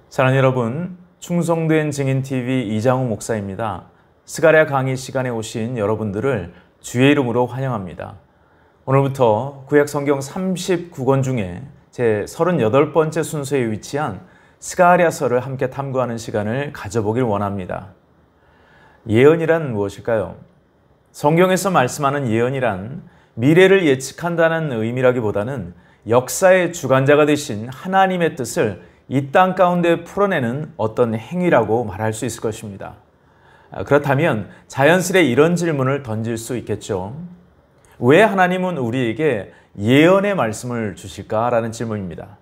사랑하는 여러분, 충성된 증인TV 이장우 목사입니다. 스가랴 강의 시간에 오신 여러분들을 주의 이름으로 환영합니다. 오늘부터 구약성경 39권 중에 제 38번째 순서에 위치한 스가랴서를 함께 탐구하는 시간을 가져보길 원합니다. 예언이란 무엇일까요? 성경에서 말씀하는 예언이란 미래를 예측한다는 의미라기보다는 역사의 주관자가 되신 하나님의 뜻을 이 땅 가운데 풀어내는 어떤 행위라고 말할 수 있을 것입니다. 그렇다면 자연스레 이런 질문을 던질 수 있겠죠. 왜 하나님은 우리에게 예언의 말씀을 주실까라는 질문입니다.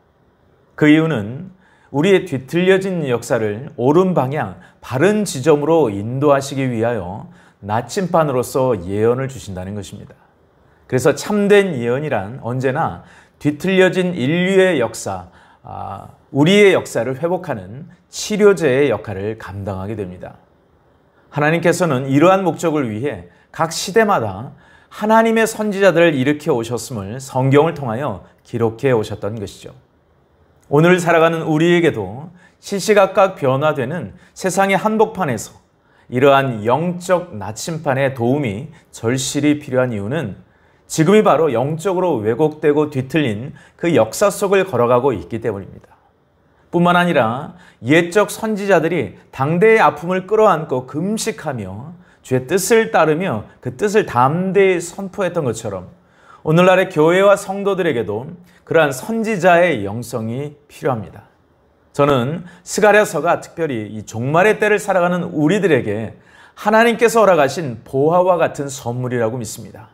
그 이유는 우리의 뒤틀려진 역사를 옳은 방향, 바른 지점으로 인도하시기 위하여 나침반으로서 예언을 주신다는 것입니다. 그래서 참된 예언이란 언제나 뒤틀려진 인류의 역사, 우리의 역사를 회복하는 치료제의 역할을 감당하게 됩니다. 하나님께서는 이러한 목적을 위해 각 시대마다 하나님의 선지자들을 일으켜 오셨음을 성경을 통하여 기록해 오셨던 것이죠. 오늘 살아가는 우리에게도 시시각각 변화되는 세상의 한복판에서 이러한 영적 나침반의 도움이 절실히 필요한 이유는 지금이 바로 영적으로 왜곡되고 뒤틀린 그 역사 속을 걸어가고 있기 때문입니다. 뿐만 아니라 옛적 선지자들이 당대의 아픔을 끌어안고 금식하며 주의 뜻을 따르며 그 뜻을 담대히 선포했던 것처럼 오늘날의 교회와 성도들에게도 그러한 선지자의 영성이 필요합니다. 저는 스가랴서가 특별히 이 종말의 때를 살아가는 우리들에게 하나님께서 허락하신 보화와 같은 선물이라고 믿습니다.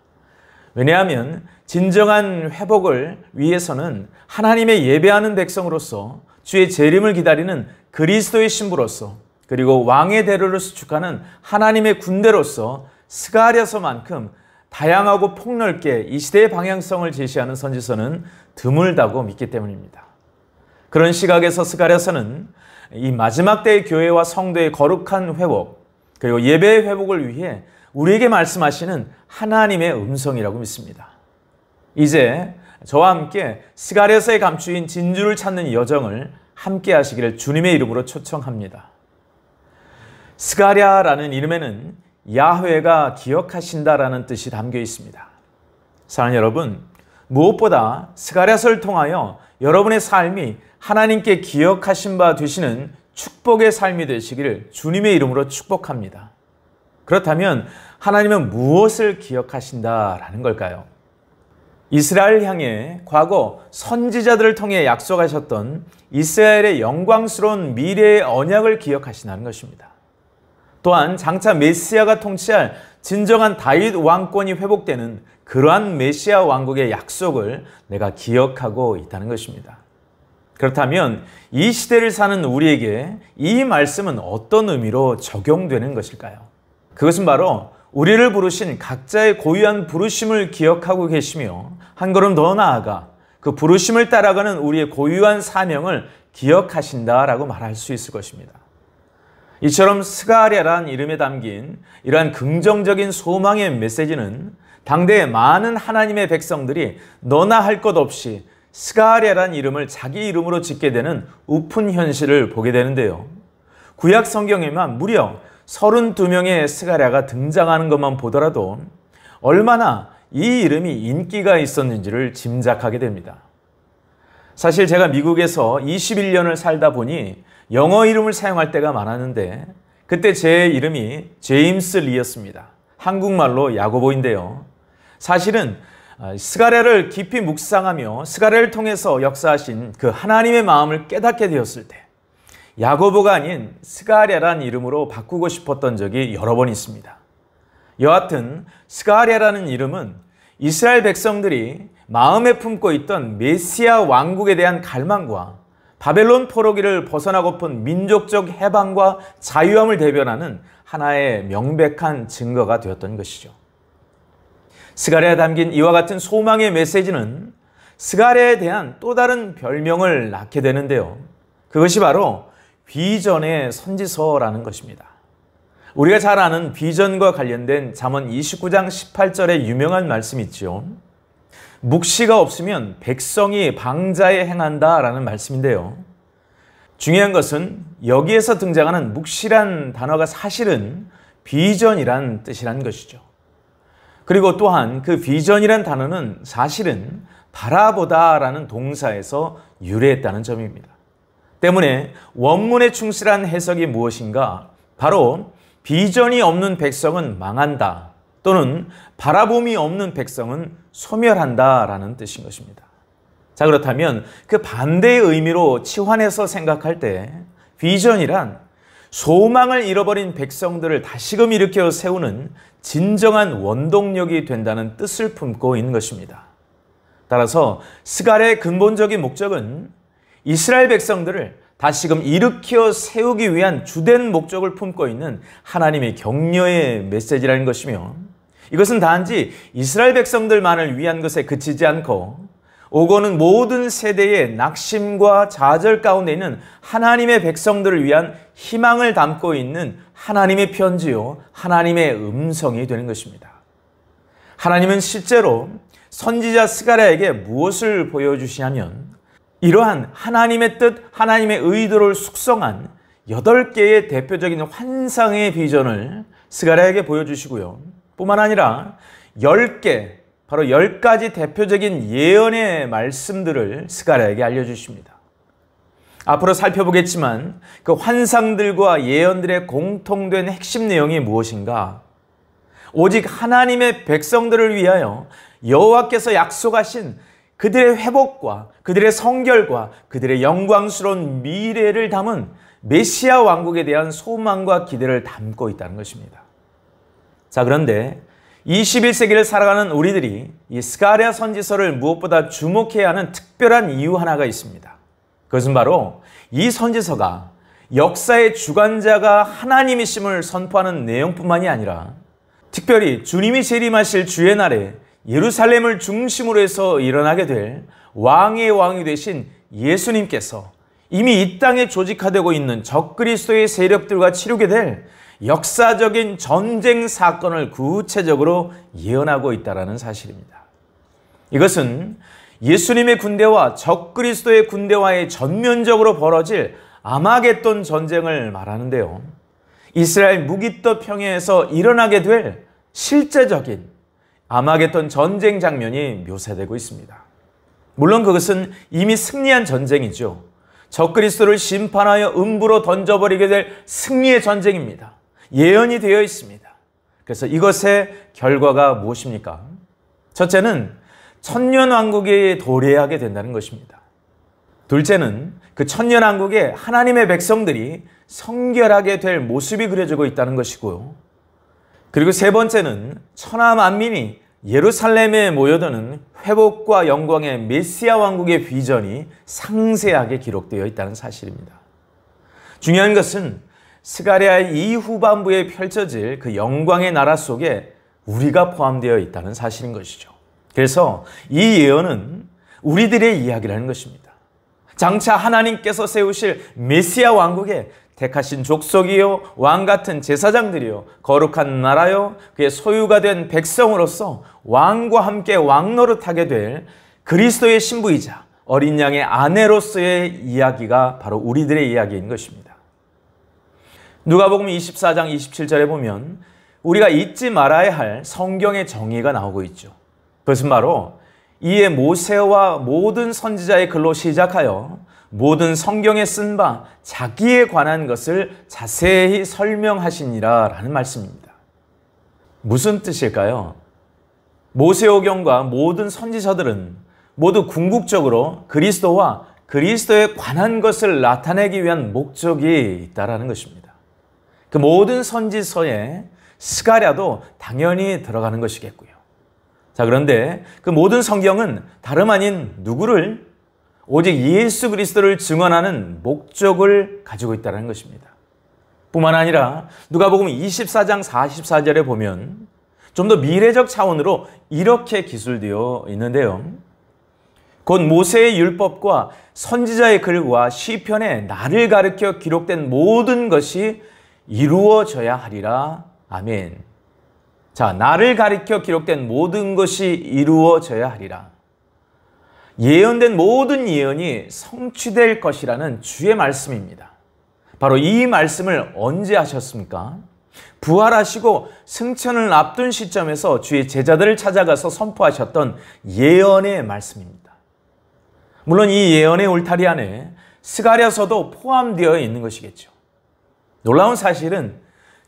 왜냐하면 진정한 회복을 위해서는 하나님의 예배하는 백성으로서 주의 재림을 기다리는 그리스도의 신부로서 그리고 왕의 대로를 수축하는 하나님의 군대로서 스가랴서만큼 다양하고 폭넓게 이 시대의 방향성을 제시하는 선지서는 드물다고 믿기 때문입니다. 그런 시각에서 스가랴서는 이 마지막 때의 교회와 성도의 거룩한 회복 그리고 예배의 회복을 위해 우리에게 말씀하시는 하나님의 음성이라고 믿습니다. 이제 저와 함께 스가랴서에 감추인 진주를 찾는 여정을 함께 하시기를 주님의 이름으로 초청합니다. 스가랴라는 이름에는 야훼가 기억하신다라는 뜻이 담겨 있습니다. 사랑하는 여러분, 무엇보다 스가랴서를 통하여 여러분의 삶이 하나님께 기억하신 바 되시는 축복의 삶이 되시기를 주님의 이름으로 축복합니다. 그렇다면 하나님은 무엇을 기억하신다라는 걸까요? 이스라엘 향해 과거 선지자들을 통해 약속하셨던 이스라엘의 영광스러운 미래의 언약을 기억하신다는 것입니다. 또한 장차 메시아가 통치할 진정한 다윗 왕권이 회복되는 그러한 메시아 왕국의 약속을 내가 기억하고 있다는 것입니다. 그렇다면 이 시대를 사는 우리에게 이 말씀은 어떤 의미로 적용되는 것일까요? 그것은 바로 우리를 부르신 각자의 고유한 부르심을 기억하고 계시며 한 걸음 더 나아가 그 부르심을 따라가는 우리의 고유한 사명을 기억하신다라고 말할 수 있을 것입니다. 이처럼 스가랴란 이름에 담긴 이러한 긍정적인 소망의 메시지는 당대의 많은 하나님의 백성들이 너나 할 것 없이 스가랴란 이름을 자기 이름으로 짓게 되는 우픈 현실을 보게 되는데요. 구약 성경에만 무려 32명의 스가랴가 등장하는 것만 보더라도 얼마나 이 이름이 인기가 있었는지를 짐작하게 됩니다. 사실 제가 미국에서 21년을 살다 보니 영어 이름을 사용할 때가 많았는데 그때 제 이름이 제임스 리였습니다. 한국말로 야고보인데요. 사실은 스가랴를 깊이 묵상하며 스가랴를 통해서 역사하신 그 하나님의 마음을 깨닫게 되었을 때 야고보가 아닌 스가랴란 이름으로 바꾸고 싶었던 적이 여러 번 있습니다. 여하튼 스가랴라는 이름은 이스라엘 백성들이 마음에 품고 있던 메시아 왕국에 대한 갈망과 바벨론 포로기를 벗어나고픈 민족적 해방과 자유함을 대변하는 하나의 명백한 증거가 되었던 것이죠. 스가랴에 담긴 이와 같은 소망의 메시지는 스가랴에 대한 또 다른 별명을 낳게 되는데요. 그것이 바로 비전의 선지서라는 것입니다. 우리가 잘 아는 비전과 관련된 잠언 29장 18절의 유명한 말씀이 있죠. 묵시가 없으면 백성이 방자에 행한다라는 말씀인데요. 중요한 것은 여기에서 등장하는 묵시란 단어가 사실은 비전이란 뜻이란 것이죠. 그리고 또한 그 비전이란 단어는 사실은 바라보다라는 동사에서 유래했다는 점입니다. 때문에 원문에 충실한 해석이 무엇인가? 바로 비전이 없는 백성은 망한다, 또는 바라봄이 없는 백성은 소멸한다라는 뜻인 것입니다. 자, 그렇다면 그 반대의 의미로 치환해서 생각할 때 비전이란 소망을 잃어버린 백성들을 다시금 일으켜 세우는 진정한 원동력이 된다는 뜻을 품고 있는 것입니다. 따라서 스갈의 근본적인 목적은 이스라엘 백성들을 다시금 일으켜 세우기 위한 주된 목적을 품고 있는 하나님의 격려의 메시지라는 것이며, 이것은 단지 이스라엘 백성들만을 위한 것에 그치지 않고 오고는 모든 세대의 낙심과 좌절 가운데 있는 하나님의 백성들을 위한 희망을 담고 있는 하나님의 편지요, 하나님의 음성이 되는 것입니다. 하나님은 실제로 선지자 스가랴에게 무엇을 보여주시냐면 이러한 하나님의 뜻, 하나님의 의도를 숙성한 8개의 대표적인 환상의 비전을 스가랴에게 보여주시고요. 뿐만 아니라 10개, 바로 10가지 대표적인 예언의 말씀들을 스가랴에게 알려주십니다. 앞으로 살펴보겠지만 그 환상들과 예언들의 공통된 핵심 내용이 무엇인가? 오직 하나님의 백성들을 위하여 여호와께서 약속하신 그들의 회복과 그들의 성결과 그들의 영광스러운 미래를 담은 메시아 왕국에 대한 소망과 기대를 담고 있다는 것입니다. 자, 그런데 21세기를 살아가는 우리들이 이 스가랴 선지서를 무엇보다 주목해야 하는 특별한 이유 하나가 있습니다. 그것은 바로 이 선지서가 역사의 주관자가 하나님이심을 선포하는 내용뿐만이 아니라 특별히 주님이 재림하실 주의 날에 예루살렘을 중심으로 해서 일어나게 될 왕의 왕이 되신 예수님께서 이미 이 땅에 조직화되고 있는 적그리스도의 세력들과 치르게 될 역사적인 전쟁 사건을 구체적으로 예언하고 있다는 사실입니다. 이것은 예수님의 군대와 적그리스도의 군대와의 전면적으로 벌어질 아마겟돈 전쟁을 말하는데요. 이스라엘 무기토 평야에서 일어나게 될 실제적인 아마겟돈 전쟁 장면이 묘사되고 있습니다. 물론 그것은 이미 승리한 전쟁이죠. 적그리스도를 심판하여 음부로 던져버리게 될 승리의 전쟁입니다. 예언이 되어 있습니다. 그래서 이것의 결과가 무엇입니까? 첫째는 천년왕국에 도래하게 된다는 것입니다. 둘째는 그 천년왕국에 하나님의 백성들이 성결하게 될 모습이 그려지고 있다는 것이고요. 그리고 세 번째는 천하 만민이 예루살렘에 모여드는 회복과 영광의 메시아 왕국의 비전이 상세하게 기록되어 있다는 사실입니다. 중요한 것은 스가랴의 이 후반부에 펼쳐질 그 영광의 나라 속에 우리가 포함되어 있다는 사실인 것이죠. 그래서 이 예언은 우리들의 이야기라는 것입니다. 장차 하나님께서 세우실 메시아 왕국에 택하신 족속이요, 왕 같은 제사장들이요, 거룩한 나라요, 그의 소유가 된 백성으로서 왕과 함께 왕노릇하게 될 그리스도의 신부이자 어린 양의 아내로서의 이야기가 바로 우리들의 이야기인 것입니다. 누가복음 24장 27절에 보면 우리가 잊지 말아야 할 성경의 정의가 나오고 있죠. 그것은 바로 이에 모세와 모든 선지자의 글로 시작하여 모든 성경에 쓴 바 자기에 관한 것을 자세히 설명하시니라 라는 말씀입니다. 무슨 뜻일까요? 모세오경과 모든 선지서들은 모두 궁극적으로 그리스도와 그리스도에 관한 것을 나타내기 위한 목적이 있다라는 것입니다. 그 모든 선지서에 스가랴도 당연히 들어가는 것이겠고요. 자, 그런데 그 모든 성경은 다름 아닌 누구를? 오직 예수 그리스도를 증언하는 목적을 가지고 있다는 것입니다. 뿐만 아니라 누가복음 24장 44절에 보면 좀 더 미래적 차원으로 이렇게 기술되어 있는데요. 곧 모세의 율법과 선지자의 글과 시편에 나를 가르쳐 기록된 모든 것이 이루어져야 하리라. 아멘. 자, 나를 가리켜 기록된 모든 것이 이루어져야 하리라. 예언된 모든 예언이 성취될 것이라는 주의 말씀입니다. 바로 이 말씀을 언제 하셨습니까? 부활하시고 승천을 앞둔 시점에서 주의 제자들을 찾아가서 선포하셨던 예언의 말씀입니다. 물론 이 예언의 울타리 안에 스가랴서도 포함되어 있는 것이겠죠. 놀라운 사실은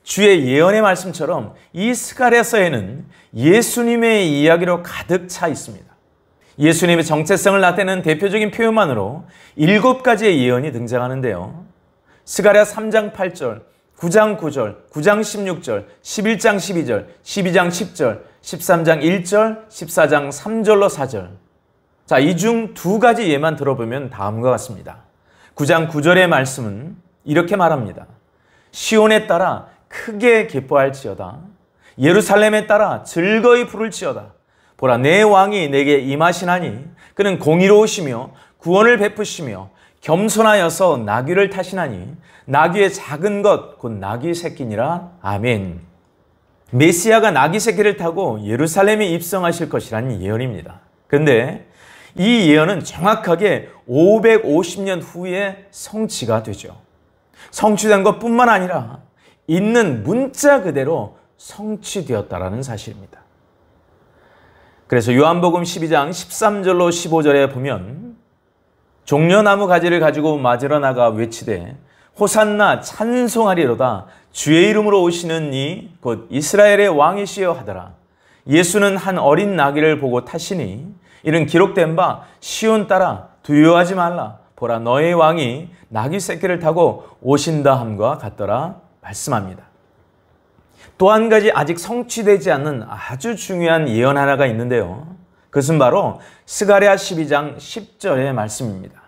주의 예언의 말씀처럼 이 스가랴서에는 예수님의 이야기로 가득 차 있습니다. 예수님의 정체성을 나타내는 대표적인 표현만으로 7가지의 예언이 등장하는데요. 스가랴 3장 8절, 9장 9절, 9장 16절, 11장 12절, 12장 10절, 13장 1절, 14장 3절로 4절. 자, 이 중 2가지 예만 들어보면 다음과 같습니다. 9장 9절의 말씀은 이렇게 말합니다. 시온에 따라 크게 기뻐할지어다. 예루살렘에 따라 즐거이 부를지어다. 보라, 내 왕이 내게 임하시나니 그는 공의로우시며 구원을 베푸시며 겸손하여서 나귀를 타시나니 나귀의 작은 것 곧 나귀 새끼니라. 아멘. 메시아가 나귀 새끼를 타고 예루살렘에 입성하실 것이라는 예언입니다. 그런데 이 예언은 정확하게 550년 후에 성취가 되죠. 성취된 것뿐만 아니라 있는 문자 그대로 성취되었다라는 사실입니다. 그래서 요한복음 12장 13절로 15절에 보면 종려나무 가지를 가지고 맞으러 나가 외치되 호산나 찬송하리로다. 주의 이름으로 오시는 이 곧 이스라엘의 왕이시여 하더라. 예수는 한 어린 나귀를 보고 타시니 이는 기록된 바 시온 따라 두려워하지 말라. 보라, 너의 왕이 나귀 새끼를 타고 오신다 함과 같더라 말씀합니다. 또 한 가지 아직 성취되지 않는 아주 중요한 예언 하나가 있는데요. 그것은 바로 스가랴 12장 10절의 말씀입니다.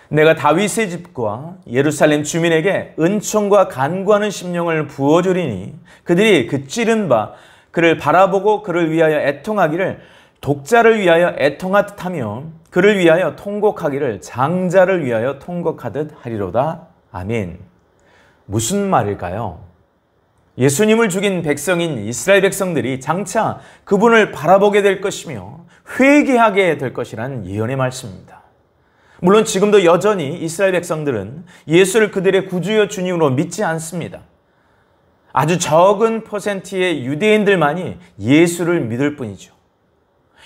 내가 다윗의 집과 예루살렘 주민에게 은총과 간구하는 심령을 부어주리니 그들이 그 찌른 바 그를 바라보고 그를 위하여 애통하기를 독자를 위하여 애통하듯 하며 그를 위하여 통곡하기를 장자를 위하여 통곡하듯 하리로다. 아멘. 무슨 말일까요? 예수님을 죽인 백성인 이스라엘 백성들이 장차 그분을 바라보게 될 것이며 회개하게 될 것이라는 예언의 말씀입니다. 물론 지금도 여전히 이스라엘 백성들은 예수를 그들의 구주여 주님으로 믿지 않습니다. 아주 적은 퍼센트의 유대인들만이 예수를 믿을 뿐이죠.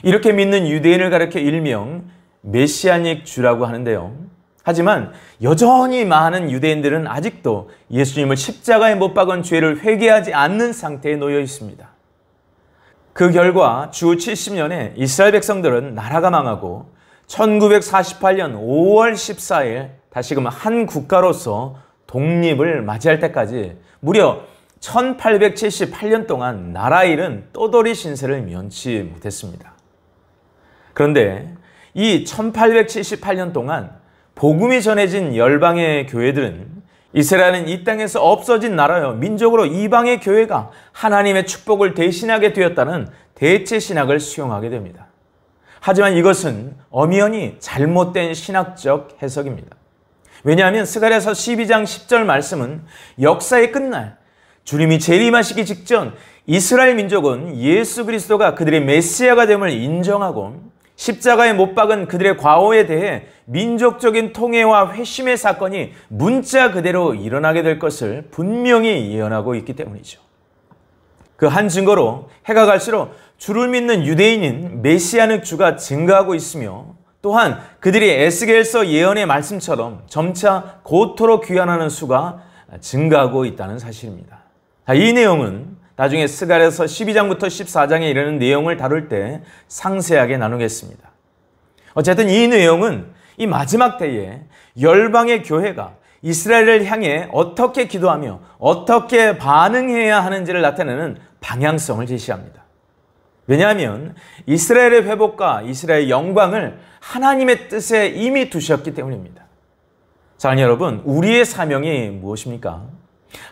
이렇게 믿는 유대인을 가리켜 일명 메시아닉 주라고 하는데요. 하지만 여전히 많은 유대인들은 아직도 예수님을 십자가에 못 박은 죄를 회개하지 않는 상태에 놓여 있습니다. 그 결과 주 70년에 이스라엘 백성들은 나라가 망하고 1948년 5월 14일 다시금 한 국가로서 독립을 맞이할 때까지 무려 1878년 동안 나라 잃은 떠돌이 신세를 면치 못했습니다. 그런데 이 1878년 동안 복음이 전해진 열방의 교회들은 이스라엘은 이 땅에서 없어진 나라여 민족으로 이방의 교회가 하나님의 축복을 대신하게 되었다는 대체 신학을 수용하게 됩니다. 하지만 이것은 엄연히 잘못된 신학적 해석입니다. 왜냐하면 스가랴서 12장 10절 말씀은 역사의 끝날 주님이 재림하시기 직전 이스라엘 민족은 예수 그리스도가 그들의 메시아가 됨을 인정하고 십자가에 못 박은 그들의 과오에 대해 민족적인 통회와 회심의 사건이 문자 그대로 일어나게 될 것을 분명히 예언하고 있기 때문이죠. 그 한 증거로 해가 갈수록 주를 믿는 유대인인 메시아닉 주가 증가하고 있으며 또한 그들이 에스겔서 예언의 말씀처럼 점차 고토로 귀환하는 수가 증가하고 있다는 사실입니다. 이 내용은 나중에 스가랴서 12장부터 14장에 이르는 내용을 다룰 때 상세하게 나누겠습니다. 어쨌든 이 내용은 이 마지막 때에 열방의 교회가 이스라엘을 향해 어떻게 기도하며 어떻게 반응해야 하는지를 나타내는 방향성을 제시합니다. 왜냐하면 이스라엘의 회복과 이스라엘의 영광을 하나님의 뜻에 이미 두셨기 때문입니다. 자, 여러분, 우리의 사명이 무엇입니까?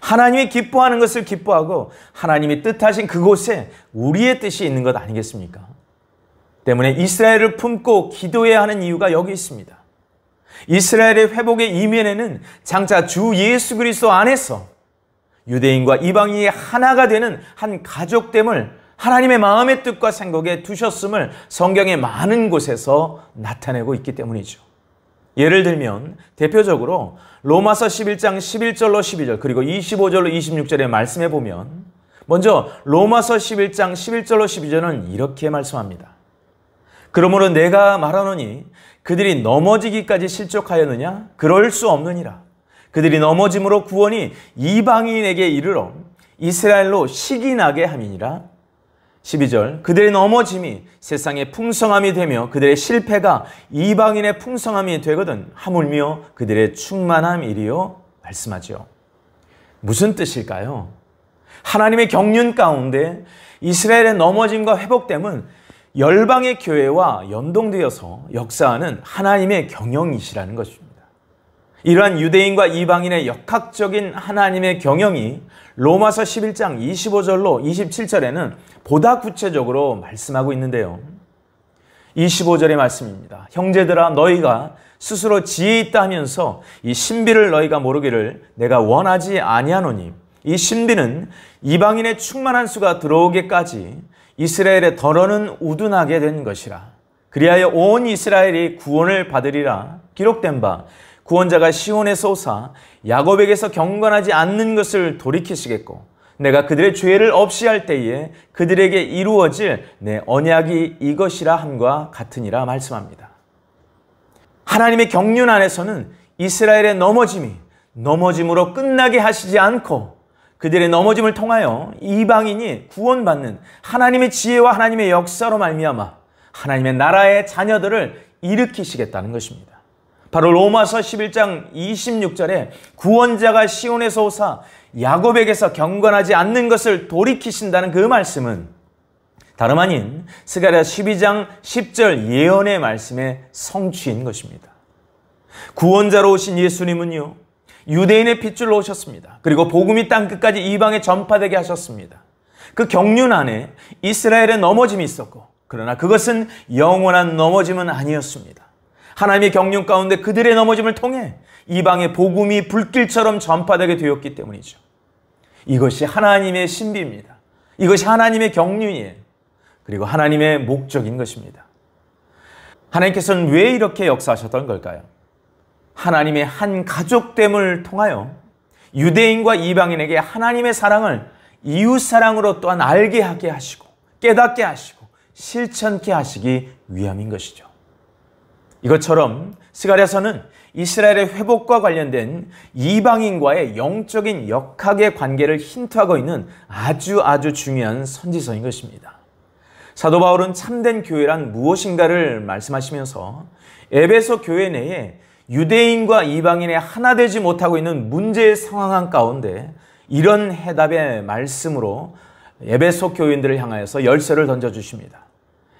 하나님이 기뻐하는 것을 기뻐하고 하나님이 뜻하신 그곳에 우리의 뜻이 있는 것 아니겠습니까? 때문에 이스라엘을 품고 기도해야 하는 이유가 여기 있습니다. 이스라엘의 회복의 이면에는 장차 주 예수 그리스도 안에서 유대인과 이방인이 하나가 되는 한 가족됨을 하나님의 마음의 뜻과 생각에 두셨음을 성경의 많은 곳에서 나타내고 있기 때문이죠. 예를 들면 대표적으로 로마서 11장 11절로 12절 그리고 25절로 26절의 말씀에 보면 먼저 로마서 11장 11절로 12절은 이렇게 말씀합니다. 그러므로 내가 말하노니 그들이 넘어지기까지 실족하였느냐? 그럴 수 없느니라. 그들이 넘어짐으로 구원이 이방인에게 이르러 이스라엘로 식이 나게 함이니라. 12절 그들의 넘어짐이 세상의 풍성함이 되며 그들의 실패가 이방인의 풍성함이 되거든 하물며 그들의 충만함이리요 말씀하죠. 무슨 뜻일까요? 하나님의 경륜 가운데 이스라엘의 넘어짐과 회복됨은 열방의 교회와 연동되어서 역사하는 하나님의 경영이시라는 것입니다. 이러한 유대인과 이방인의 역학적인 하나님의 경영이 로마서 11장 25절로 27절에는 보다 구체적으로 말씀하고 있는데요. 25절의 말씀입니다. 형제들아 너희가 스스로 지혜 있다 하면서 이 신비를 너희가 모르기를 내가 원하지 아니하노니 이 신비는 이방인의 충만한 수가 들어오기까지 이스라엘의 덜어는 우둔하게 된 것이라. 그리하여 온 이스라엘이 구원을 받으리라. 기록된 바 구원자가 시온에서 오사 야곱에게서 경건하지 않는 것을 돌이키시겠고 내가 그들의 죄를 없이 할 때에 그들에게 이루어질 내 언약이 이것이라 함과 같으니라 말씀합니다. 하나님의 경륜 안에서는 이스라엘의 넘어짐으로 끝나게 하시지 않고 그들의 넘어짐을 통하여 이방인이 구원받는 하나님의 지혜와 하나님의 역사로 말미암아 하나님의 나라의 자녀들을 일으키시겠다는 것입니다. 바로 로마서 11장 26절에 구원자가 시온에서 오사 야곱에게서 경건하지 않는 것을 돌이키신다는 그 말씀은 다름 아닌 스가랴 12장 10절 예언의 말씀의 성취인 것입니다. 구원자로 오신 예수님은요, 유대인의 핏줄로 오셨습니다. 그리고 복음이 땅끝까지 이방에 전파되게 하셨습니다. 그 경륜 안에 이스라엘의 넘어짐이 있었고 그러나 그것은 영원한 넘어짐은 아니었습니다. 하나님의 경륜 가운데 그들의 넘어짐을 통해 이방의 복음이 불길처럼 전파되게 되었기 때문이죠. 이것이 하나님의 신비입니다. 이것이 하나님의 경륜이에요. 그리고 하나님의 목적인 것입니다. 하나님께서는 왜 이렇게 역사하셨던 걸까요? 하나님의 한 가족됨을 통하여 유대인과 이방인에게 하나님의 사랑을 이웃사랑으로 또한 알게 하게 하시고 깨닫게 하시고 실천케 하시기 위함인 것이죠. 이것처럼 스가랴서는 이스라엘의 회복과 관련된 이방인과의 영적인 역학의 관계를 힌트하고 있는 아주 중요한 선지서인 것입니다. 사도 바울은 참된 교회란 무엇인가를 말씀하시면서 에베소 교회 내에 유대인과 이방인의 하나 되지 못하고 있는 문제의 상황 가운데 이런 해답의 말씀으로 에베소 교인들을 향하여서 열쇠를 던져주십니다.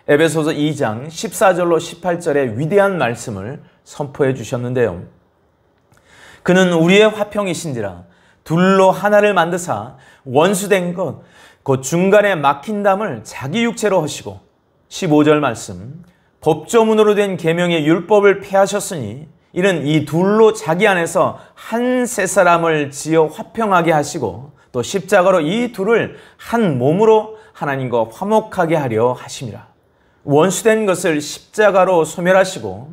에베소서 2장 14절로 18절의 위대한 말씀을 선포해 주셨는데요. 그는 우리의 화평이신지라 둘로 하나를 만드사 원수된 것 곧 중간에 막힌 담을 자기 육체로 하시고 15절 말씀 법조문으로 된 계명의 율법을 폐하셨으니 이는 이 둘로 자기 안에서 한 세 사람을 지어 화평하게 하시고 또 십자가로 이 둘을 한 몸으로 하나님과 화목하게 하려 하심이라. 원수된 것을 십자가로 소멸하시고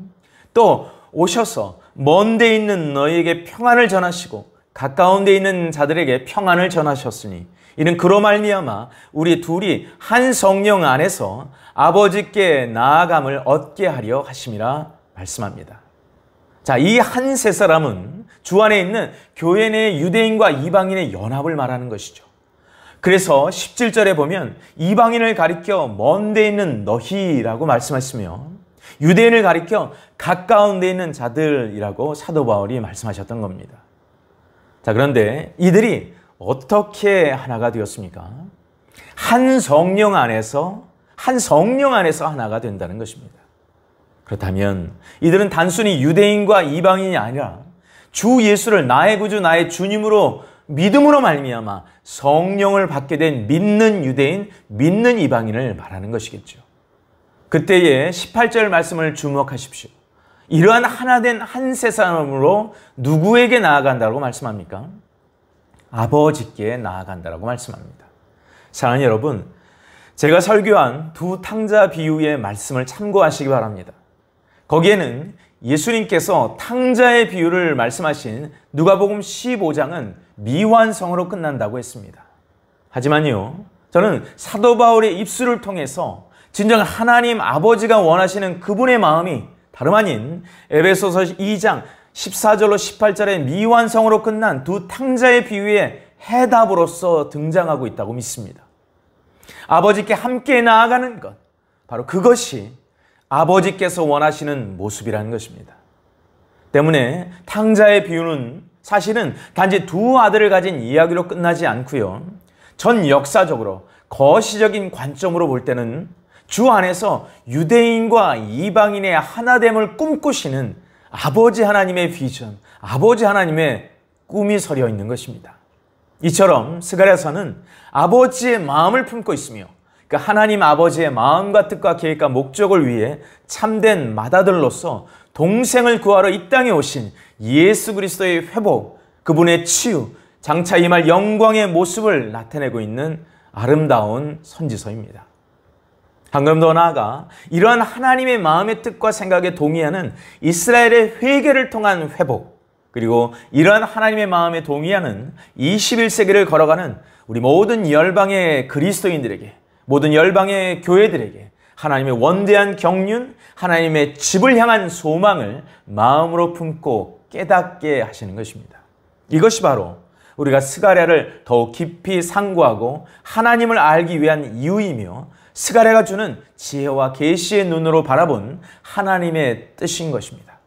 또 오셔서 먼 데 있는 너희에게 평안을 전하시고 가까운 데 있는 자들에게 평안을 전하셨으니 이는 그로 말미암아 우리 둘이 한 성령 안에서 아버지께 나아감을 얻게 하려 하심이라 말씀합니다. 자, 이 한 세 사람은 주 안에 있는 교회 내 유대인과 이방인의 연합을 말하는 것이죠. 그래서 17절에 보면 이방인을 가리켜 먼 데 있는 너희라고 말씀하시며 유대인을 가리켜 가까운 데 있는 자들이라고 사도 바울이 말씀하셨던 겁니다. 자, 그런데 이들이 어떻게 하나가 되었습니까? 한 성령 안에서 하나가 된다는 것입니다. 그렇다면 이들은 단순히 유대인과 이방인이 아니라 주 예수를 나의 구주 나의 주님으로 믿음으로 말미암아 성령을 받게 된 믿는 유대인, 믿는 이방인을 말하는 것이겠죠. 그때의 18절 말씀을 주목하십시오. 이러한 하나된 한 세 사람으로 누구에게 나아간다고 말씀합니까? 아버지께 나아간다고 말씀합니다. 사랑하는 여러분, 제가 설교한 두 탕자 비유의 말씀을 참고하시기 바랍니다. 거기에는 예수님께서 탕자의 비유를 말씀하신 누가복음 15장은 미완성으로 끝난다고 했습니다. 하지만요, 저는 사도 바울의 입술을 통해서 진정 하나님 아버지가 원하시는 그분의 마음이 다름 아닌 에베소서 2장 14절로 18절의 미완성으로 끝난 두 탕자의 비유의 해답으로서 등장하고 있다고 믿습니다. 아버지께 함께 나아가는 것, 바로 그것이 아버지께서 원하시는 모습이라는 것입니다. 때문에 탕자의 비유는 사실은 단지 두 아들을 가진 이야기로 끝나지 않고요, 전 역사적으로 거시적인 관점으로 볼 때는 주 안에서 유대인과 이방인의 하나됨을 꿈꾸시는 아버지 하나님의 비전, 아버지 하나님의 꿈이 서려 있는 것입니다. 이처럼 스가랴서는 아버지의 마음을 품고 있으며 그 하나님 아버지의 마음과 뜻과 계획과 목적을 위해 참된 맏아들로서 동생을 구하러 이 땅에 오신 예수 그리스도의 회복, 그분의 치유, 장차 임할 영광의 모습을 나타내고 있는 아름다운 선지서입니다. 한 걸음 더 나아가 이러한 하나님의 마음의 뜻과 생각에 동의하는 이스라엘의 회개를 통한 회복, 그리고 이러한 하나님의 마음에 동의하는 21세기를 걸어가는 우리 모든 열방의 그리스도인들에게, 모든 열방의 교회들에게 하나님의 원대한 경륜, 하나님의 집을 향한 소망을 마음으로 품고 깨닫게 하시는 것입니다. 이것이 바로 우리가 스가랴를 더욱 깊이 상고하고 하나님을 알기 위한 이유이며 스가랴가 주는 지혜와 계시의 눈으로 바라본 하나님의 뜻인 것입니다.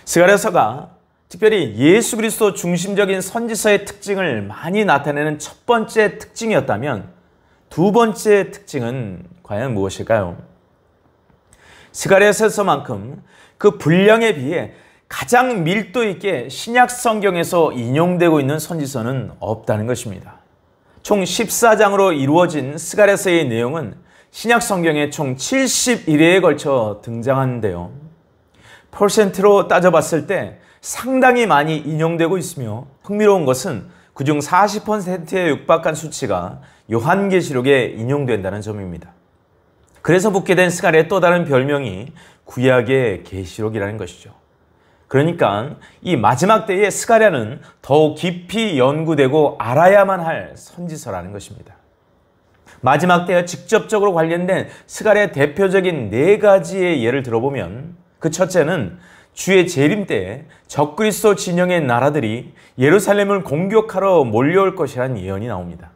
스가랴서가 특별히 예수 그리스도 중심적인 선지서의 특징을 많이 나타내는 첫 번째 특징이었다면 두 번째 특징은 과연 무엇일까요? 스가랴서만큼 그 분량에 비해 가장 밀도 있게 신약 성경에서 인용되고 있는 선지서는 없다는 것입니다. 총 14장으로 이루어진 스가랴서의 내용은 신약 성경에 총 71회에 걸쳐 등장하는데요. 퍼센트로 따져봤을 때 상당히 많이 인용되고 있으며 흥미로운 것은 그중 40%에 육박한 수치가 요한계시록에 인용된다는 점입니다. 그래서 붙게 된 스가랴의 또 다른 별명이 구약의 계시록이라는 것이죠. 그러니까 이 마지막 때의 스가랴는 더욱 깊이 연구되고 알아야만 할 선지서라는 것입니다. 마지막 때와 직접적으로 관련된 스가랴의 대표적인 네 가지의 예를 들어보면 그 첫째는 주의 재림 때에 적그리스도 진영의 나라들이 예루살렘을 공격하러 몰려올 것이라는 예언이 나옵니다.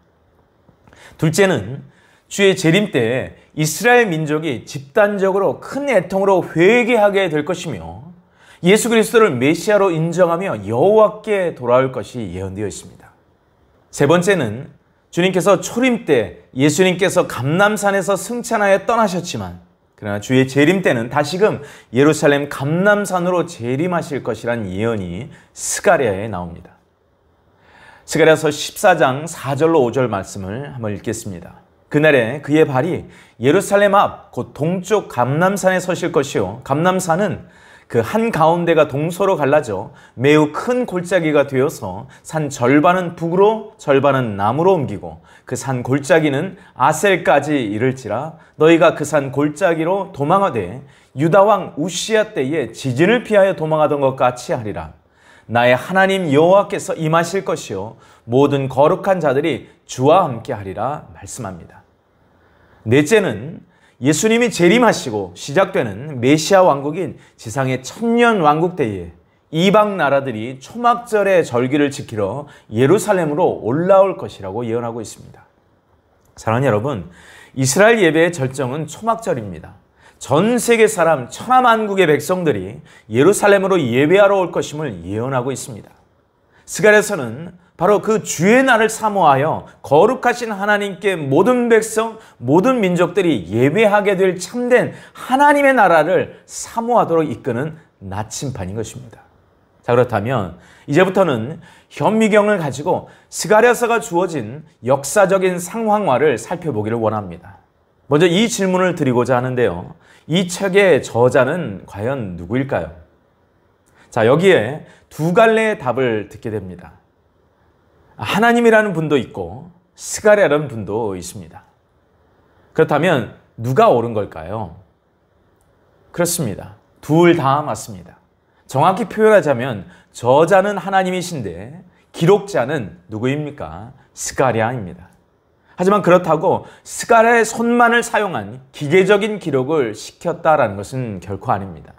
둘째는 주의 재림 때에 이스라엘 민족이 집단적으로 큰 애통으로 회개하게 될 것이며 예수 그리스도를 메시아로 인정하며 여호와께 돌아올 것이 예언되어 있습니다. 세 번째는 주님께서 초림 때 예수님께서 감람산에서 승천하여 떠나셨지만 그러나 주의 재림 때는 다시금 예루살렘 감람산으로 재림하실 것이란 예언이 스가랴에 나옵니다. 스가랴서 14장 4절로 5절 말씀을 한번 읽겠습니다. 그날에 그의 발이 예루살렘 앞 곧 동쪽 감람산에 서실 것이요 감람산은 그 한가운데가 동서로 갈라져 매우 큰 골짜기가 되어서 산 절반은 북으로 절반은 남으로 옮기고 그 산 골짜기는 아셀까지 이를지라 너희가 그 산 골짜기로 도망하되 유다왕 우시야 때에 지진을 피하여 도망하던 것 같이 하리라. 나의 하나님 여호와께서 임하실 것이요 모든 거룩한 자들이 주와 함께 하리라 말씀합니다. 넷째는 예수님이 재림하시고 시작되는 메시아 왕국인 지상의 천년 왕국 때에 이방 나라들이 초막절의 절기를 지키러 예루살렘으로 올라올 것이라고 예언하고 있습니다. 사랑하는 여러분, 이스라엘 예배의 절정은 초막절입니다. 전 세계 사람 천하만국의 백성들이 예루살렘으로 예배하러 올 것임을 예언하고 있습니다. 스가랴서는 바로 그 주의 날을 사모하여 거룩하신 하나님께 모든 백성, 모든 민족들이 예배하게 될 참된 하나님의 나라를 사모하도록 이끄는 나침판인 것입니다. 자, 그렇다면 이제부터는 현미경을 가지고 스가랴서가 주어진 역사적인 상황화를 살펴보기를 원합니다. 먼저 이 질문을 드리고자 하는데요. 이 책의 저자는 과연 누구일까요? 자, 여기에 두 갈래의 답을 듣게 됩니다. 하나님이라는 분도 있고 스가랴라는 분도 있습니다. 그렇다면 누가 옳은 걸까요? 그렇습니다. 둘 다 맞습니다. 정확히 표현하자면 저자는 하나님이신데 기록자는 누구입니까? 스가랴입니다. 하지만 그렇다고 스가랴의 손만을 사용한 기계적인 기록을 시켰다라는 것은 결코 아닙니다.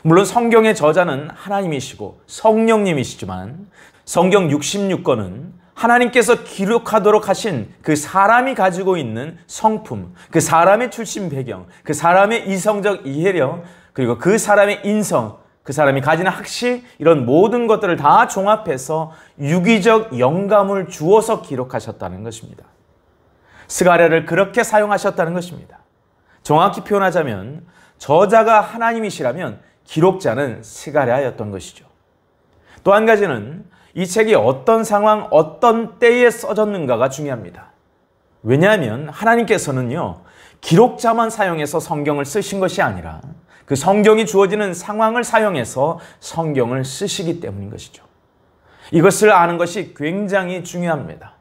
물론 성경의 저자는 하나님이시고 성령님이시지만 성경 66권은 하나님께서 기록하도록 하신 그 사람이 가지고 있는 성품, 그 사람의 출신 배경, 그 사람의 이성적 이해력, 그리고 그 사람의 인성, 그 사람이 가지는 학식, 이런 모든 것들을 다 종합해서 유기적 영감을 주어서 기록하셨다는 것입니다. 스가랴를 그렇게 사용하셨다는 것입니다. 정확히 표현하자면 저자가 하나님이시라면 기록자는 스가랴였던 것이죠. 또 한 가지는 이 책이 어떤 상황, 어떤 때에 써졌는가가 중요합니다. 왜냐하면 하나님께서는요, 기록자만 사용해서 성경을 쓰신 것이 아니라 그 성경이 주어지는 상황을 사용해서 성경을 쓰시기 때문인 것이죠. 이것을 아는 것이 굉장히 중요합니다.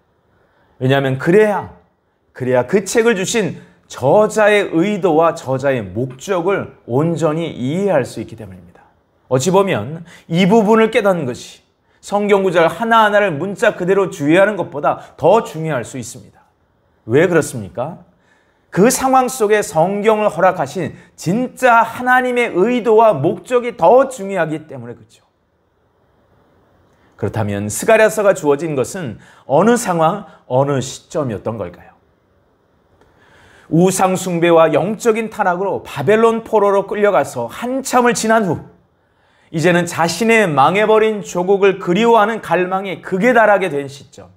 왜냐하면 그래야 그 책을 주신 저자의 의도와 저자의 목적을 온전히 이해할 수 있기 때문입니다. 어찌 보면 이 부분을 깨닫는 것이 성경 구절 하나하나를 문자 그대로 주의하는 것보다 더 중요할 수 있습니다. 왜 그렇습니까? 그 상황 속에 성경을 허락하신 진짜 하나님의 의도와 목적이 더 중요하기 때문에 그렇죠. 그렇다면 스가랴서가 주어진 것은 어느 상황, 어느 시점이었던 걸까요? 우상 숭배와 영적인 타락으로 바벨론 포로로 끌려가서 한참을 지난 후 이제는 자신의 망해버린 조국을 그리워하는 갈망이 극에 달하게 된 시점,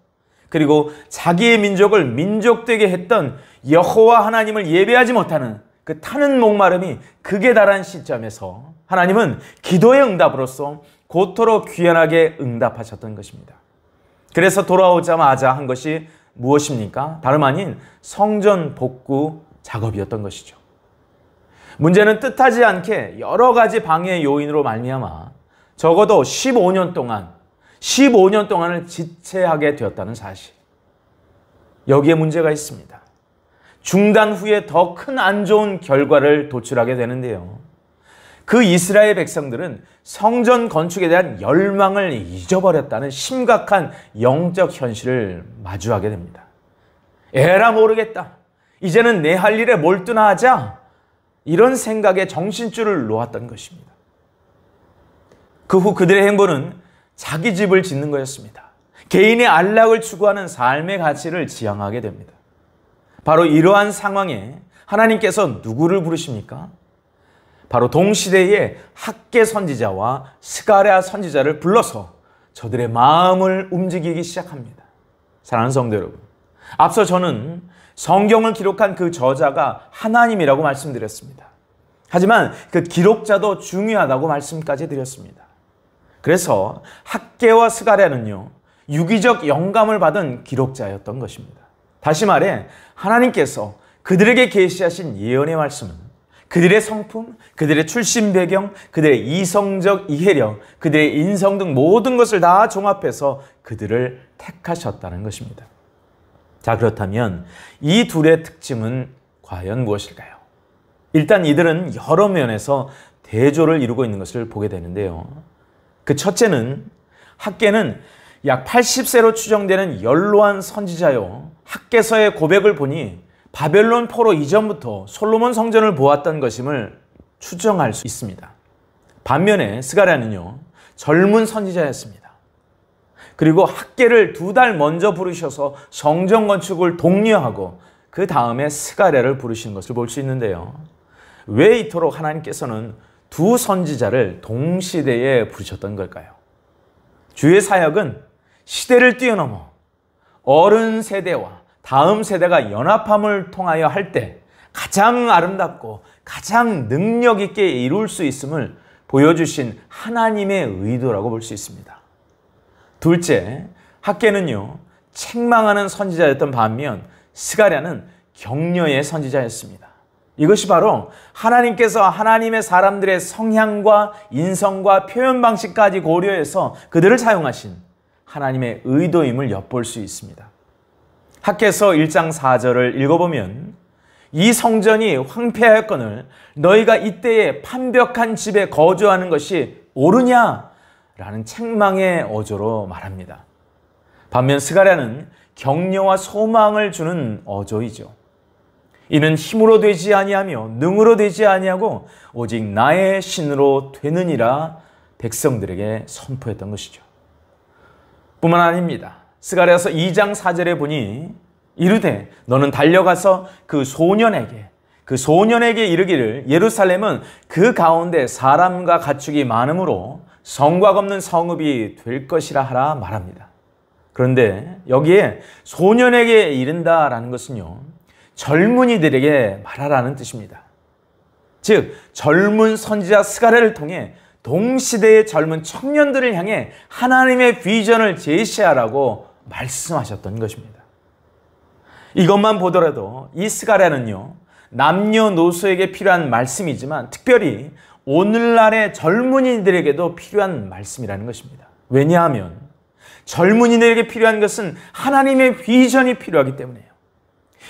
그리고 자기의 민족을 민족되게 했던 여호와 하나님을 예배하지 못하는 그 타는 목마름이 극에 달한 시점에서 하나님은 기도의 응답으로서 고토록 귀환하게 응답하셨던 것입니다. 그래서 돌아오자마자 한 것이 무엇입니까? 다름 아닌 성전 복구 작업이었던 것이죠. 문제는 뜻하지 않게 여러 가지 방해 요인으로 말미암아 적어도 15년 동안을 지체하게 되었다는 사실. 여기에 문제가 있습니다. 중단 후에 더 큰 안 좋은 결과를 도출하게 되는데요. 그 이스라엘 백성들은 성전 건축에 대한 열망을 잊어버렸다는 심각한 영적 현실을 마주하게 됩니다. 에라 모르겠다. 이제는 내 할 일에 몰두나 하자. 이런 생각에 정신줄을 놓았던 것입니다. 그 후 그들의 행보는 자기 집을 짓는 거였습니다. 개인의 안락을 추구하는 삶의 가치를 지향하게 됩니다. 바로 이러한 상황에 하나님께서 누구를 부르십니까? 바로 동시대의 학개 선지자와 스가랴 선지자를 불러서 저들의 마음을 움직이기 시작합니다. 사랑하는 성도 여러분, 앞서 저는 성경을 기록한 그 저자가 하나님이라고 말씀드렸습니다. 하지만 그 기록자도 중요하다고 말씀까지 드렸습니다. 그래서 학개와 스가랴는요, 유기적 영감을 받은 기록자였던 것입니다. 다시 말해 하나님께서 그들에게 계시하신 예언의 말씀은 그들의 성품, 그들의 출신 배경, 그들의 이성적 이해력, 그들의 인성 등 모든 것을 다 종합해서 그들을 택하셨다는 것입니다. 자, 그렇다면 이 둘의 특징은 과연 무엇일까요? 일단 이들은 여러 면에서 대조를 이루고 있는 것을 보게 되는데요. 그 첫째는 학개는 약 80세로 추정되는 연로한 선지자요. 학개서의 고백을 보니 바벨론 포로 이전부터 솔로몬 성전을 보았던 것임을 추정할 수 있습니다. 반면에 스가랴는요, 젊은 선지자였습니다. 그리고 학개를 2달 먼저 부르셔서 성전 건축을 독려하고 그 다음에 스가랴를 부르신 것을 볼 수 있는데요. 왜 이토록 하나님께서는 두 선지자를 동시대에 부르셨던 걸까요? 주의 사역은 시대를 뛰어넘어 어른 세대와 다음 세대가 연합함을 통하여 할 때 가장 아름답고 가장 능력 있게 이룰 수 있음을 보여주신 하나님의 의도라고 볼 수 있습니다. 둘째, 학개는요, 책망하는 선지자였던 반면 스가랴는 격려의 선지자였습니다. 이것이 바로 하나님께서 하나님의 사람들의 성향과 인성과 표현 방식까지 고려해서 그들을 사용하신 하나님의 의도임을 엿볼 수 있습니다. 학개서 1장 4절을 읽어보면 이 성전이 황폐하였거늘 너희가 이때에 판벽한 집에 거주하는 것이 옳으냐? 라는 책망의 어조로 말합니다. 반면 스가랴는 격려와 소망을 주는 어조이죠. 이는 힘으로 되지 아니하며 능으로 되지 아니하고 오직 나의 신으로 되느니라 백성들에게 선포했던 것이죠. 뿐만 아닙니다. 스가랴서 2장 4절에 보니 이르되 너는 달려가서 그 소년에게 이르기를 예루살렘은 그 가운데 사람과 가축이 많으므로 성곽 없는 성읍이 될 것이라 하라 말합니다. 그런데 여기에 소년에게 이른다라는 것은요, 젊은이들에게 말하라는 뜻입니다. 즉 젊은 선지자 스가랴를 통해 동시대의 젊은 청년들을 향해 하나님의 비전을 제시하라고 말씀하셨던 것입니다. 이것만 보더라도 이 스가랴는요, 남녀노소에게 필요한 말씀이지만 특별히 오늘날의 젊은이들에게도 필요한 말씀이라는 것입니다. 왜냐하면 젊은이들에게 필요한 것은 하나님의 비전이 필요하기 때문에요.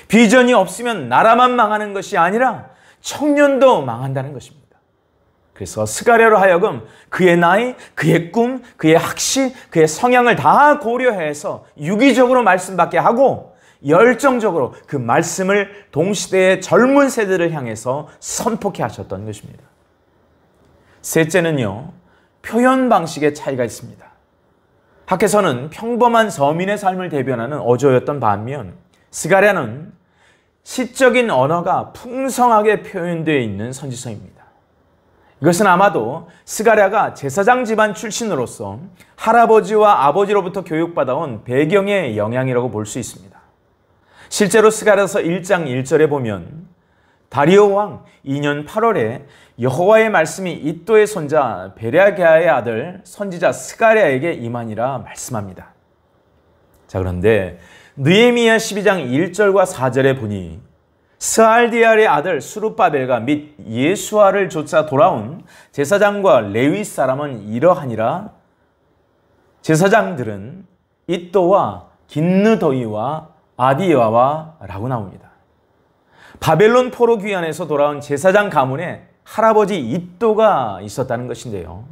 비전이 없으면 나라만 망하는 것이 아니라 청년도 망한다는 것입니다. 그래서 스가랴로 하여금 그의 나이, 그의 꿈, 그의 학식, 그의 성향을 다 고려해서 유기적으로 말씀받게 하고 열정적으로 그 말씀을 동시대의 젊은 세대를 향해서 선포케 하셨던 것입니다. 셋째는요, 표현 방식의 차이가 있습니다. 학개서는 평범한 서민의 삶을 대변하는 어조였던 반면 스가랴는 시적인 언어가 풍성하게 표현되어 있는 선지서입니다. 이것은 아마도 스가랴가 제사장 집안 출신으로서 할아버지와 아버지로부터 교육받아온 배경의 영향이라고 볼 수 있습니다. 실제로 스가랴서 1장 1절에 보면 다리오 왕 2년 8월에 여호와의 말씀이 이도의 손자 베랴게아의 아들 선지자 스가랴에게 임하니라 말씀합니다. 자, 그런데 느헤미야 12장 1절과 4절에 보니 스알디엘의 아들 수룹바벨과 및 예수아를 쫓아 돌아온 제사장과 레위 사람은 이러하니라. 제사장들은 이또와 긴느더이와 아디야와 라고 나옵니다. 바벨론 포로 귀환에서 돌아온 제사장 가문에 할아버지 이또가 있었다는 것인데요.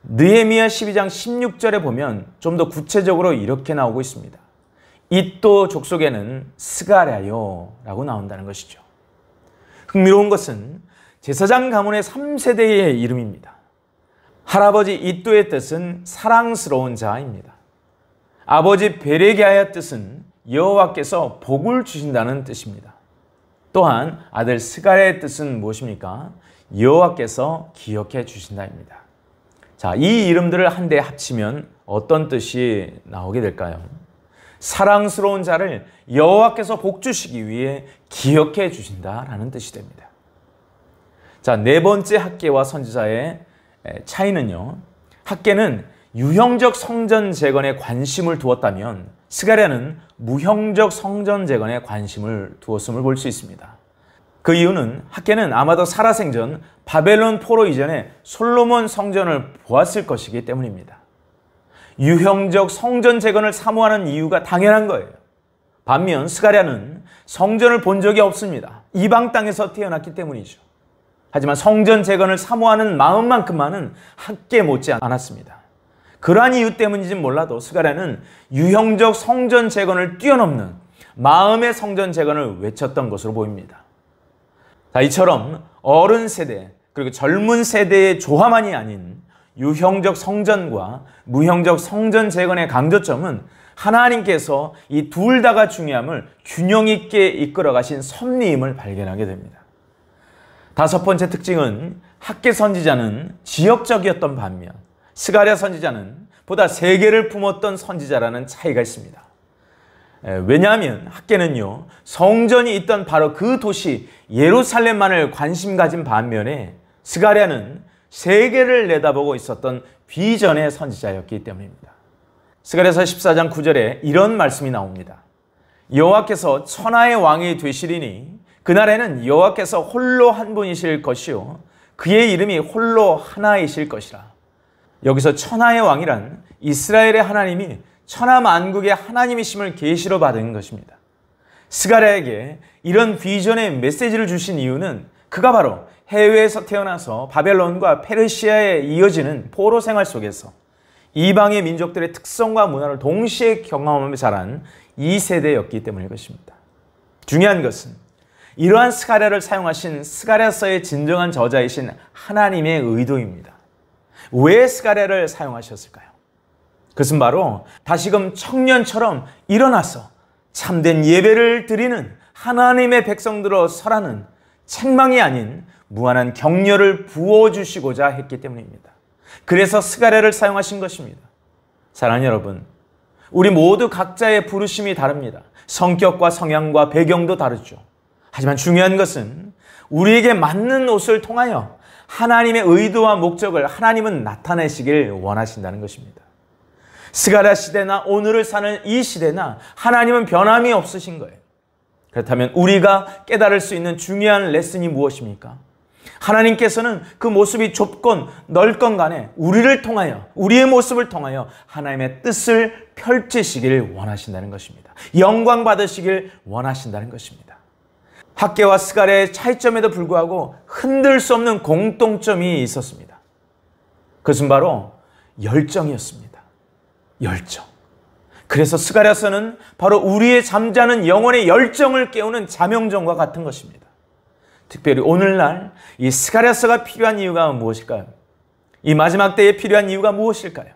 느헤미야 12장 16절에 보면 좀 더 구체적으로 이렇게 나오고 있습니다. 이또 족속에는 스가랴요 라고 나온다는 것이죠. 흥미로운 것은 제사장 가문의 3세대의 이름입니다. 할아버지 이또의 뜻은 사랑스러운 자입니다. 아버지 베레기야의 뜻은 여호와께서 복을 주신다는 뜻입니다. 또한 아들 스가랴의 뜻은 무엇입니까? 여호와께서 기억해 주신다입니다. 자, 이 이름들을 한데 합치면 어떤 뜻이 나오게 될까요? 사랑스러운 자를 여호와께서 복 주시기 위해 기억해 주신다라는 뜻이 됩니다. 자, 네 번째 학개와 선지자의 차이는요, 학개는 유형적 성전 재건에 관심을 두었다면 스가랴는 무형적 성전 재건에 관심을 두었음을 볼 수 있습니다. 그 이유는 학개는 아마도 살아생전 바벨론 포로 이전에 솔로몬 성전을 보았을 것이기 때문입니다. 유형적 성전 재건을 사모하는 이유가 당연한 거예요. 반면 스가랴는 성전을 본 적이 없습니다. 이방 땅에서 태어났기 때문이죠. 하지만 성전 재건을 사모하는 마음만큼만은 학개 못지 않았습니다. 그러한 이유 때문인지는 몰라도 스가랴는 유형적 성전 재건을 뛰어넘는 마음의 성전 재건을 외쳤던 것으로 보입니다. 자, 이처럼 어른 세대 그리고 젊은 세대의 조화만이 아닌 유형적 성전과 무형적 성전 재건의 강조점은 하나님께서 이 둘 다가 중요함을 균형 있게 이끌어 가신 섭리임을 발견하게 됩니다. 다섯 번째 특징은 학개 선지자는 지역적이었던 반면 스가랴 선지자는 보다 세계를 품었던 선지자라는 차이가 있습니다. 왜냐하면 학개는요, 성전이 있던 바로 그 도시 예루살렘만을 관심 가진 반면에 스가랴는 세계를 내다보고 있었던 비전의 선지자였기 때문입니다. 스가랴서 14장 9절에 이런 말씀이 나옵니다. 여호와께서 천하의 왕이 되시리니 그날에는 여호와께서 홀로 한 분이실 것이요 그의 이름이 홀로 하나이실 것이라. 여기서 천하의 왕이란 이스라엘의 하나님이 천하 만국의 하나님이심을 계시로 받은 것입니다. 스가랴에게 이런 비전의 메시지를 주신 이유는 그가 바로 해외에서 태어나서 바벨론과 페르시아에 이어지는 포로 생활 속에서 이방의 민족들의 특성과 문화를 동시에 경험하며 자란 2세대였기 때문일 것입니다. 중요한 것은 이러한 스가랴를 사용하신 스가랴서의 진정한 저자이신 하나님의 의도입니다. 왜 스가랴를 사용하셨을까요? 그것은 바로 다시금 청년처럼 일어나서 참된 예배를 드리는 하나님의 백성들로 서라는 책망이 아닌 무한한 격려를 부어주시고자 했기 때문입니다. 그래서 스가랴를 사용하신 것입니다. 사랑하는 여러분, 우리 모두 각자의 부르심이 다릅니다. 성격과 성향과 배경도 다르죠. 하지만 중요한 것은 우리에게 맞는 옷을 통하여 하나님의 의도와 목적을 하나님은 나타내시길 원하신다는 것입니다. 스가랴 시대나 오늘을 사는 이 시대나 하나님은 변함이 없으신 거예요. 그렇다면 우리가 깨달을 수 있는 중요한 레슨이 무엇입니까? 하나님께서는 그 모습이 좁건 넓건 간에 우리를 통하여, 우리의 모습을 통하여 하나님의 뜻을 펼치시길 원하신다는 것입니다. 영광 받으시길 원하신다는 것입니다. 학개와 스가랴의 차이점에도 불구하고 흔들 수 없는 공통점이 있었습니다. 그것은 바로 열정이었습니다. 열정. 그래서 스가랴서는 바로 우리의 잠자는 영혼의 열정을 깨우는 자명종과 같은 것입니다. 특별히 오늘날 이 스가랴서가 필요한 이유가 무엇일까요? 이 마지막 때에 필요한 이유가 무엇일까요?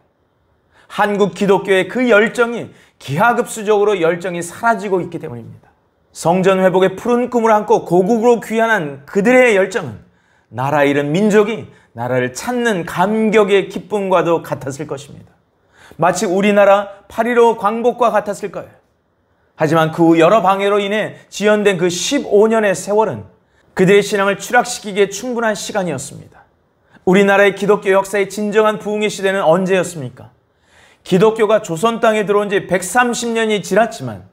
한국 기독교의 그 열정이 기하급수적으로 열정이 사라지고 있기 때문입니다. 성전 회복의 푸른 꿈을 안고 고국으로 귀환한 그들의 열정은 나라 잃은 민족이 나라를 찾는 감격의 기쁨과도 같았을 것입니다. 마치 우리나라 8.15 광복과 같았을 거예요. 하지만 그 후 여러 방해로 인해 지연된 그 15년의 세월은 그들의 신앙을 추락시키기에 충분한 시간이었습니다. 우리나라의 기독교 역사의 진정한 부흥의 시대는 언제였습니까? 기독교가 조선 땅에 들어온 지 130년이 지났지만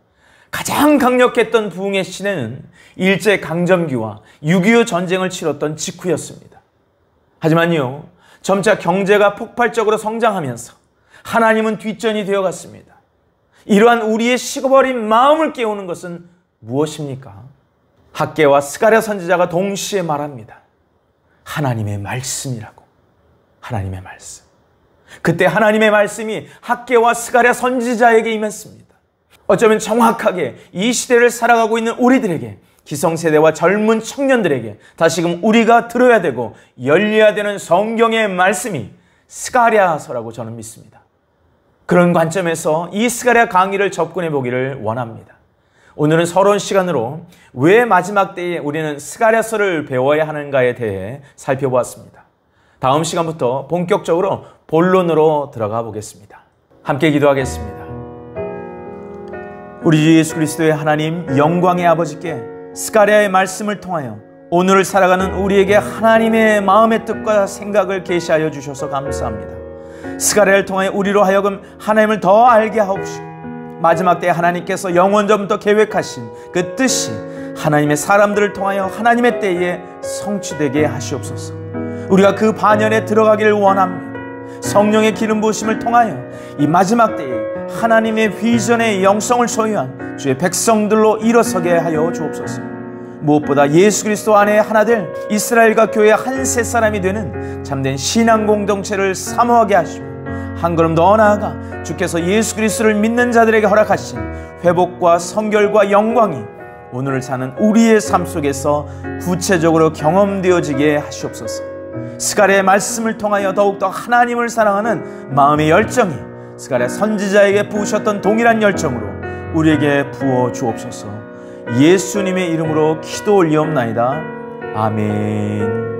가장 강력했던 부흥의 시대는 일제강점기와 6.25 전쟁을 치렀던 직후였습니다. 하지만요, 점차 경제가 폭발적으로 성장하면서 하나님은 뒷전이 되어갔습니다. 이러한 우리의 식어버린 마음을 깨우는 것은 무엇입니까? 학개와 스가랴 선지자가 동시에 말합니다. 하나님의 말씀이라고. 하나님의 말씀. 그때 하나님의 말씀이 학개와 스가랴 선지자에게 임했습니다. 어쩌면 정확하게 이 시대를 살아가고 있는 우리들에게, 기성세대와 젊은 청년들에게 다시금 우리가 들어야 되고 열려야 되는 성경의 말씀이 스가랴서라고 저는 믿습니다. 그런 관점에서 이 스가랴 강의를 접근해 보기를 원합니다. 오늘은 서론 시간으로 왜 마지막 때에 우리는 스가랴서를 배워야 하는가에 대해 살펴보았습니다. 다음 시간부터 본격적으로 본론으로 들어가 보겠습니다. 함께 기도하겠습니다. 우리 주 예수 그리스도의 하나님, 영광의 아버지께 스가랴의 말씀을 통하여 오늘을 살아가는 우리에게 하나님의 마음의 뜻과 생각을 계시하여 주셔서 감사합니다. 스가랴를 통해 우리로 하여금 하나님을 더 알게 하옵시고 마지막 때에 하나님께서 영원전부터 계획하신 그 뜻이 하나님의 사람들을 통하여 하나님의 때에 성취되게 하시옵소서. 우리가 그 반연에 들어가기를 원합니다. 성령의 기름 부으심을 통하여 이 마지막 때에 하나님의 비전의 영성을 소유한 주의 백성들로 일어서게 하여 주옵소서. 무엇보다 예수 그리스도 안에 하나 될 이스라엘과 교회의 한 세 사람이 되는 참된 신앙 공동체를 사모하게 하시고 한 걸음 더 나아가 주께서 예수 그리스도를 믿는 자들에게 허락하신 회복과 성결과 영광이 오늘을 사는 우리의 삶 속에서 구체적으로 경험되어지게 하시옵소서. 스가랴의 말씀을 통하여 더욱더 하나님을 사랑하는 마음의 열정이 스가랴 선지자에게 부으셨던 동일한 열정으로 우리에게 부어 주옵소서. 예수님의 이름으로 기도 올리옵나이다. 아멘.